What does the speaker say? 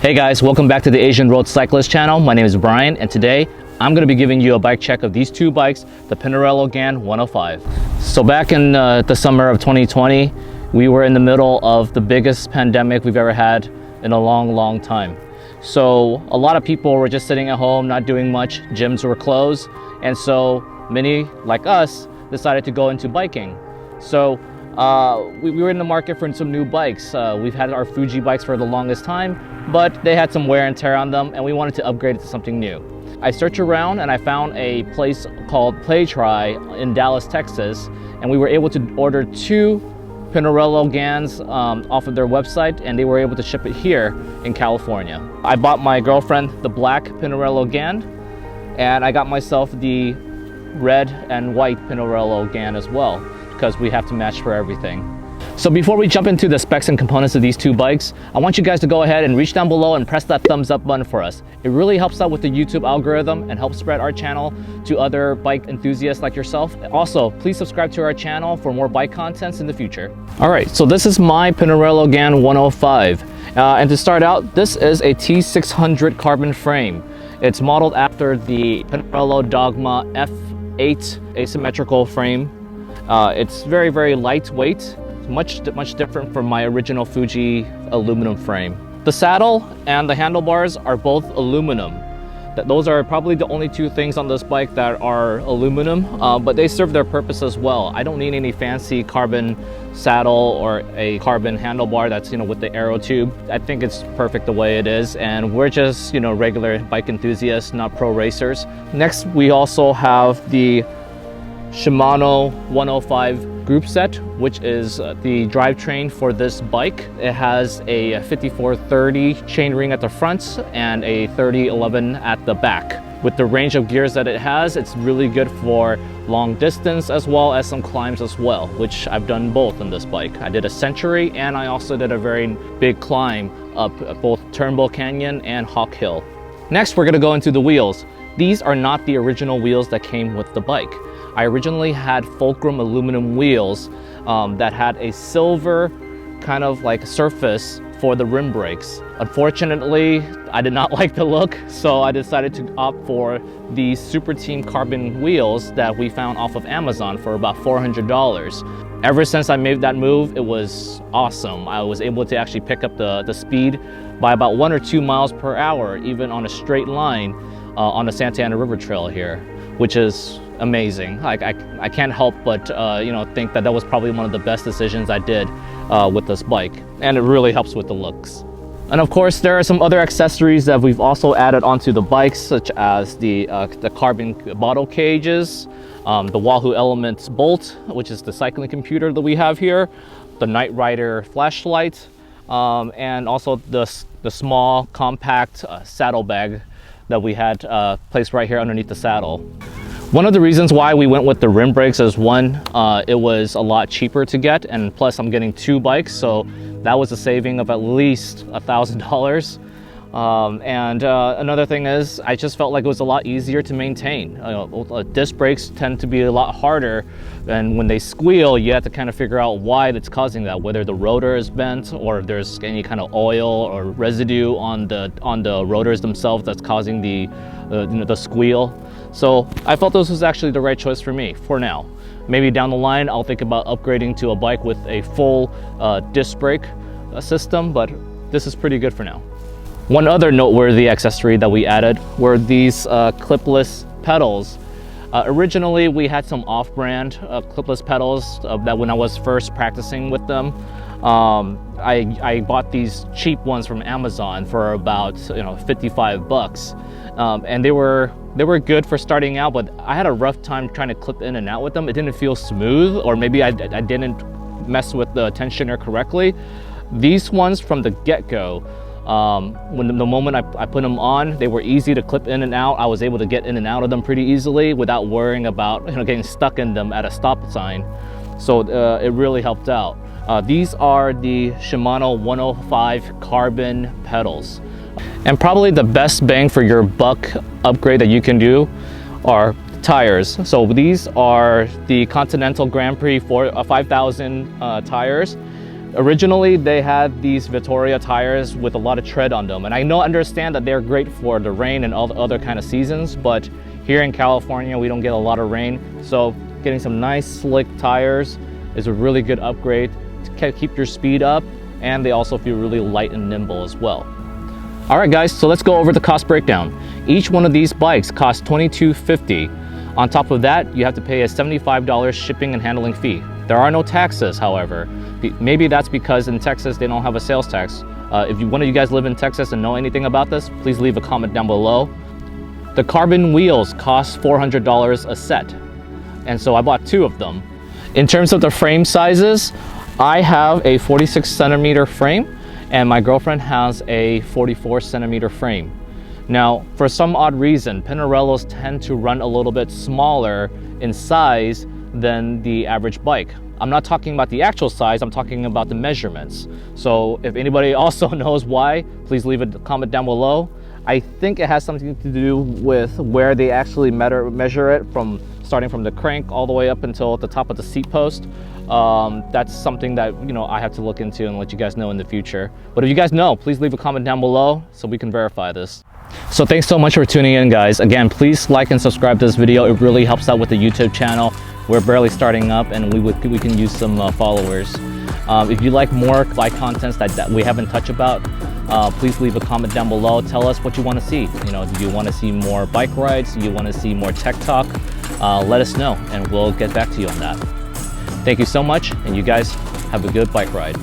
Hey guys, welcome back to the Asian Road Cyclist channel. My name is Brian, and today I'm going to be giving you a bike check of these two bikes, the Pinarello Gan 105. So back in the summer of 2020, we were in the middle of the biggest pandemic we've ever had in a long time. So a lot of people were just sitting at home, not doing much. Gyms were closed, and so many like us decided to go into biking. So we were in the market for some new bikes. We've had our Fuji bikes for the longest time, but they had some wear and tear on them, and we wanted to upgrade it to something new. I searched around and I found a place called Playtry in Dallas, Texas, and we were able to order two Pinarello Gans off of their website, and they were able to ship it here in California. I bought my girlfriend the black Pinarello Gan, and I got myself the red and white Pinarello Gan as well, because we have to match for everything. So before we jump into the specs and components of these two bikes, I want you guys to go ahead and reach down below and press that thumbs up button for us. It really helps out with the YouTube algorithm and helps spread our channel to other bike enthusiasts like yourself. Also, please subscribe to our channel for more bike contents in the future. All right, so this is my Pinarello Gan 105. And to start out, this is a T600 carbon frame. It's modeled after the Pinarello Dogma F8 asymmetrical frame. It's very lightweight. Much different from my original Fuji aluminum frame. The saddle and the handlebars are both aluminum. Those are probably the only two things on this bike that are aluminum, but they serve their purpose as well. I don't need any fancy carbon saddle or a carbon handlebar that's, with the aero tube. I think it's perfect the way it is, and we're just, regular bike enthusiasts, not pro racers. Next, we also have the Shimano 105 group set, which is the drivetrain for this bike. It has a 5430 chainring at the front and a 3011 at the back. With the range of gears that it has, it's really good for long distance as well as some climbs as well, which I've done both on this bike. I did a Century, and I also did a very big climb up both Turnbull Canyon and Hawk Hill. Next, we're going to go into the wheels. These are not the original wheels that came with the bike. I originally had Fulcrum aluminum wheels that had a silver kind of like surface for the rim brakes. Unfortunately, I did not like the look, so I decided to opt for the Super Team carbon wheels that we found off of Amazon for about $400. Ever since I made that move, it was awesome. I was able to actually pick up the speed by about 1 or 2 miles per hour, even on a straight line on the Santa Ana River Trail here, which is amazing. I can't help but think that was probably one of the best decisions I did with this bike, and it really helps with the looks. And of course, there are some other accessories that we've also added onto the bikes, such as the carbon bottle cages, the Wahoo Elements bolt, which is the cycling computer that we have here, the Night Rider flashlight, and also the small compact saddlebag that we had placed right here underneath the saddle. One of the reasons why we went with the rim brakes is one, it was a lot cheaper to get, and plus I'm getting two bikes, so that was a saving of at least $1,000. And another thing is, I just felt like it was a lot easier to maintain. Disc brakes tend to be a lot harder, and when they squeal, you have to kind of figure out why that's causing that, whether the rotor is bent or if there's any kind of oil or residue on the rotors themselves that's causing the squeal. So I felt this was actually the right choice for me for now. Maybe down the line, I'll think about upgrading to a bike with a full disc brake system, but this is pretty good for now. One other noteworthy accessory that we added were these clipless pedals. Originally, we had some off-brand clipless pedals that when I was first practicing with them, I bought these cheap ones from Amazon for about $55, and they were good for starting out, but I had a rough time trying to clip in and out with them. It didn't feel smooth, or maybe I didn't mess with the tensioner correctly. These ones from the get-go, when the moment I put them on, they were easy to clip in and out. I was able to get in and out of them pretty easily without worrying about getting stuck in them at a stop sign. So it really helped out. These are the Shimano 105 carbon pedals. And probably the best bang for your buck upgrade that you can do are tires. So these are the Continental Grand Prix 5000 tires. Originally, they had these Vittoria tires with a lot of tread on them, and I understand that they're great for the rain and all the other kind of seasons, but here in California, we don't get a lot of rain, so getting some nice slick tires is a really good upgrade to keep your speed up, and they also feel really light and nimble as well. All right, guys, so let's go over the cost breakdown. Each one of these bikes costs $22.50. On top of that, you have to pay a $75 shipping and handling fee. There are no taxes, however. Maybe that's because in Texas, they don't have a sales tax. If one of you guys live in Texas and know anything about this, please leave a comment down below. The carbon wheels cost $400 a set, and so I bought 2 of them. In terms of the frame sizes, I have a 46 centimeter frame, and my girlfriend has a 44 centimeter frame. Now, for some odd reason, Pinarellos tend to run a little bit smaller in size than the average bike. I'm not talking about the actual size, I'm talking about the measurements. So if anybody also knows why, please leave a comment down below. I think it has something to do with where they actually measure it, from starting from the crank all the way up until the top of the seat post. That's something that, you know, I have to look into and let you guys know in the future. But if you guys know, please leave a comment down below so we can verify this. So thanks so much for tuning in, guys. Again, please like and subscribe to this video. It really helps out with the YouTube channel. We're barely starting up, and we can use some followers. If you like more bike contents that we haven't touched about, please leave a comment down below. Tell us what you want to see. You know, do you want to see more bike rides? Do you want to see more tech talk? Let us know, and we'll get back to you on that. Thank you so much, and you guys have a good bike ride.